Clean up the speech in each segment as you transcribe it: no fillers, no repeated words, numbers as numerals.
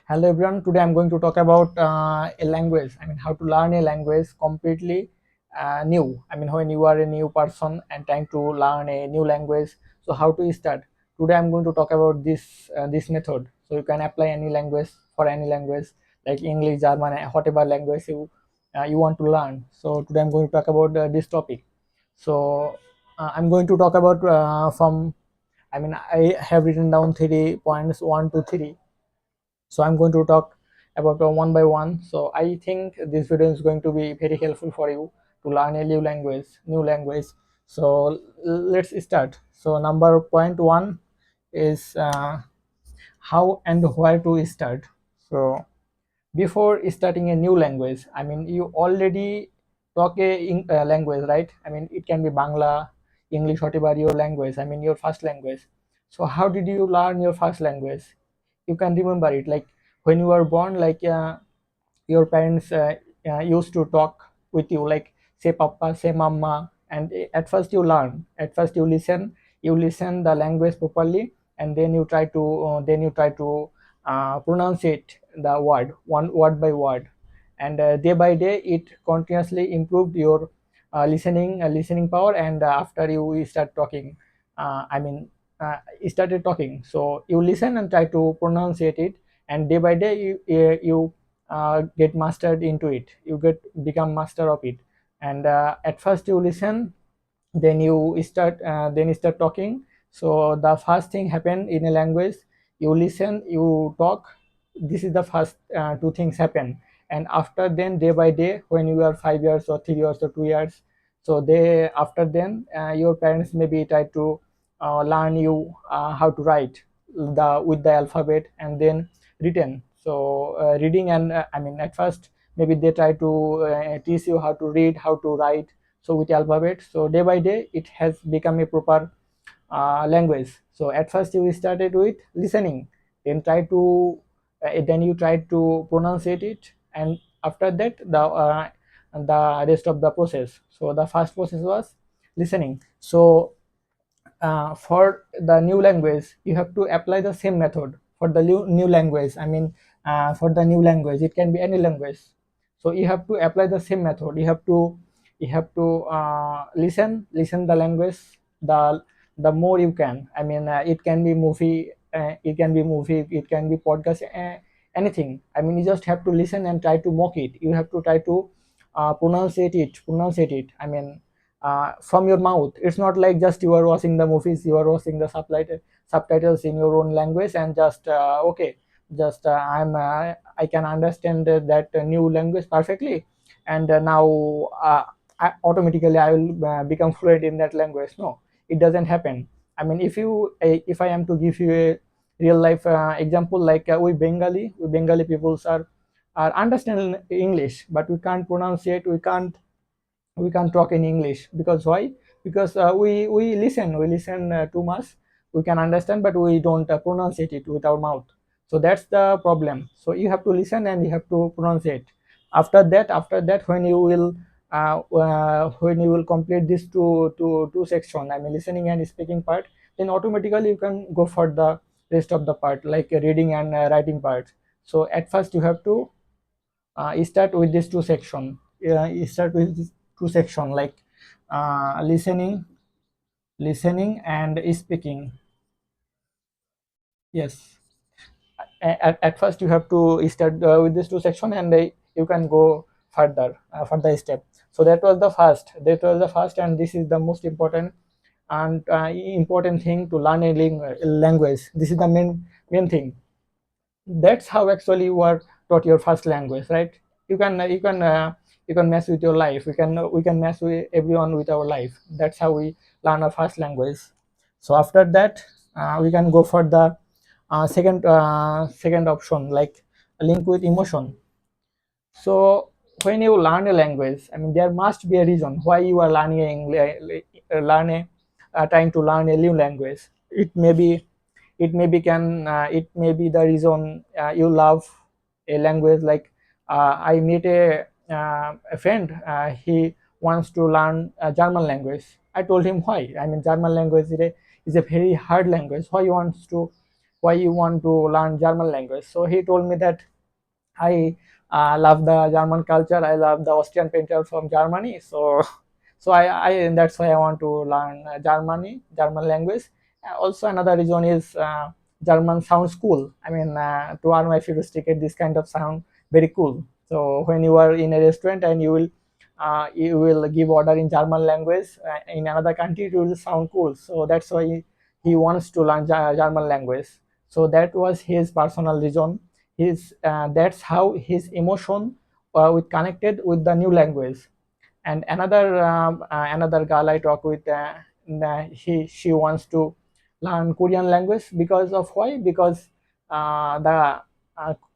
Hello everyone. Today I'm going to talk about a language. How to learn a language completely new. When you are a new person and trying to learn a new language, so how to start? Today I'm going to talk about this method. So you can apply any language for any language like English, German, whatever language you want to learn. So today I'm going to talk about this topic. So I'm going to talk about from. I have written down 3 points, 1 to 3, so I'm going to talk about one by one. So I think this video is going to be very helpful for you to learn a new language. So let's start. So number point one is how and where to start. So before starting a new language, you already talk a language, right? It can be Bangla, English, whatever your language, your first language. So how did you learn your first language? You can remember it like when you were born, like your parents used to talk with you, like say papa, say mama, and at first you learn, at first you listen the language properly, and then you try to pronounce it, the word, one word by word, and day by day it continuously improved your listening power, and after you start talking, you started talking, so you listen and try to pronounce it, and day by day you get mastered into it, you get become master of it. And at first you listen, then you start talking. So the first thing happen in a language, you listen, you talk. This is the first two things happen. And after then, day by day, when you are 5 years or 3 years or 2 years, so they after then your parents maybe try to learn you how to write the with the alphabet, and then written. So reading, and at first maybe they try to teach you how to read, how to write, so with alphabet. So day by day it has become a proper language. So at first you started with listening, then you try to pronounce it, and after that the rest of the process. So the first process was listening. So for the new language you have to apply the same method for the new language. For the new language, it can be any language. So you have to apply the same method. You have to listen the language, the more you can. It can be movie, it can be podcast, anything. You just have to listen and try to mock it. You have to try to pronounce it. From your mouth. It's not like just you are watching the movies, you are watching the subtitles in your own language, and just okay, just I can understand that new language perfectly, and now automatically I will become fluent in that language. No, it doesn't happen. If I am to give you a real life example, like we Bengali peoples are understand English, but we can't pronounce it, we can't talk in English. Because why? Because we listen too much. We can understand, but we don't pronounce it with our mouth. So that's the problem. So you have to listen and you have to pronounce it. After that, when you will complete this two section, listening and speaking part, then automatically you can go for the rest of the part, like reading and writing part. So at first you have to start with this two section. You start with this two section, like listening and speaking. Yes. At first you have to start with this two section, and you can go further step. So that was the first, and this is the most important and important thing to learn a language. This is the main thing. That's how actually you are taught your first language, right? You can mess with your life. We can mess with everyone with our life. That's how we learn our first language. So after that, we can go for the second option, like link with emotion. So when you learn a language, there must be a reason why you are learning a trying to learn a new language. It may be the reason you love a language. Like I meet a friend, he wants to learn German language. I told him why. German language is a very hard language. why you want to learn German language. So he told me that I love the German culture. I love the Austrian painter from Germany. So that's why I want to learn German language. Also, another reason is German sounds cool. I mean, to earn my Figure ticket, this kind of sound very cool. So when you are in a restaurant and you will give order in German language in another country, it will sound cool. So that's why he wants to learn German language. So that was his personal reason. His That's how his emotion with connected with the new language. And another girl I talk with, she wants to learn Korean language. Because of why? Because the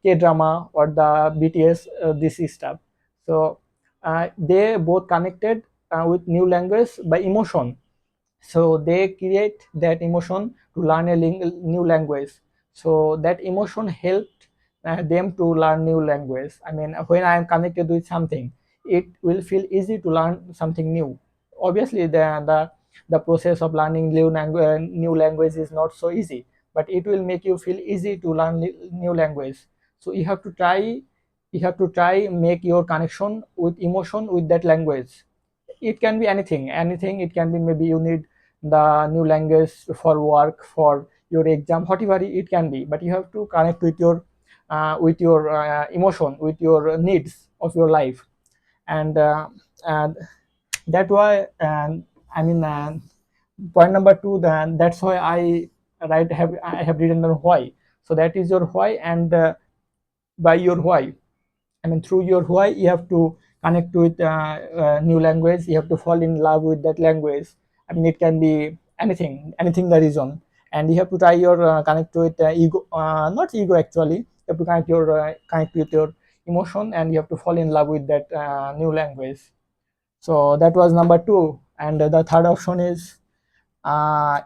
K drama or the BTS, this is stuff. So they both connected with new language by emotion. So they create that emotion to learn a new language. So that emotion helped them to learn new language. I mean, when I am connected with something, it will feel easy to learn something new. Obviously, the process of learning new language is not so easy, but it will make you feel easy to learn new language. So you have to try make your connection with emotion with that language. It can be anything. It can be, maybe you need the new language for work, for your exam, whatever it can be, but you have to connect with your emotion, with your needs of your life. And that why, I mean, point number two, then that's why I have written down why. So that is your why. And by your why, I mean, through your why, you have to connect with new language. You have to fall in love with that language. I mean, it can be anything the reason. And you have to try your connect with ego, not ego actually. You have to connect with your emotion, and you have to fall in love with that new language. So that was number two. And the third option is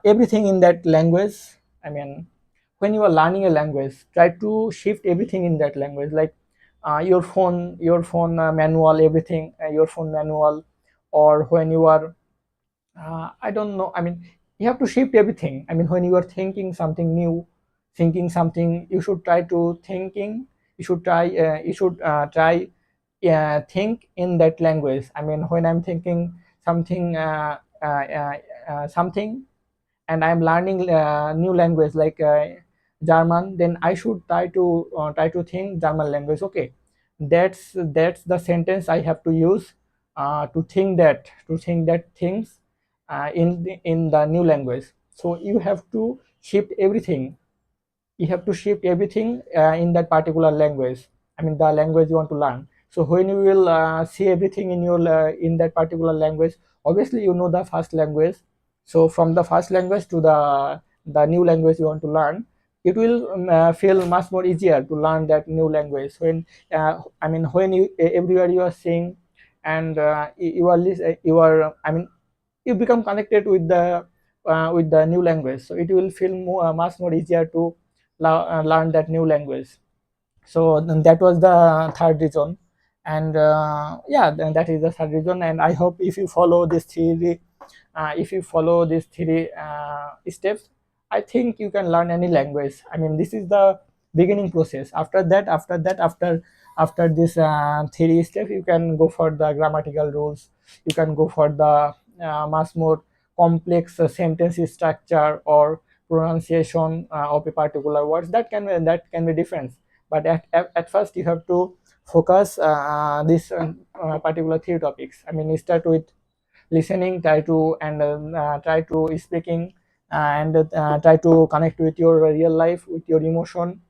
everything in that language. I mean, when you are learning a language, try to shift everything in that language, like your phone manual, everything, your phone manual. Or when you are, I don't know, I mean, you have to shift everything. I mean, when you are thinking something new, thinking something, you should try think in that language. I mean, when I'm thinking something, something, and I'm learning new language like German, then I should try to think German language. Okay, that's the sentence I have to use to think that things in the new language. So you have to shift everything in that particular language. I mean, the language you want to learn. So when you will see everything in that particular language, obviously you know the first language. So from the first language to the new language you want to learn, it will feel much more easier to learn that new language. I mean, when everywhere you are seeing, and I mean, you become connected with the new language. So it will feel much more easier to learn that new language. So then that was the third reason. And yeah, then that is the third reason. And I hope if you follow these three steps, I think you can learn any language. I mean, this is the beginning process. After this three steps, you can go for the grammatical rules. You can go for the much more complex sentence structure or pronunciation of a particular words. That can be different. But at first, you have to focus this particular three topics. I mean, you start with listening, try to speaking, and try to connect with your real life, with your emotion.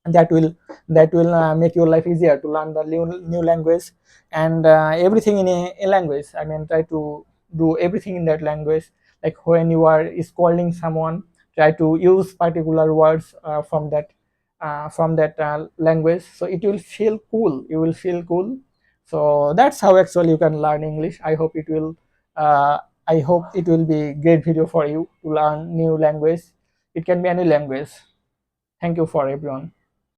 That will make your life easier to learn the new language. And everything in a language, I mean, try to do everything in that language. Like when you are scolding someone, try to use particular words from that language, so it will feel cool, you will feel cool. So that's how actually you can learn English. uh, I hope it will be great video for you to learn new language. It can be any language. Thank you for everyone.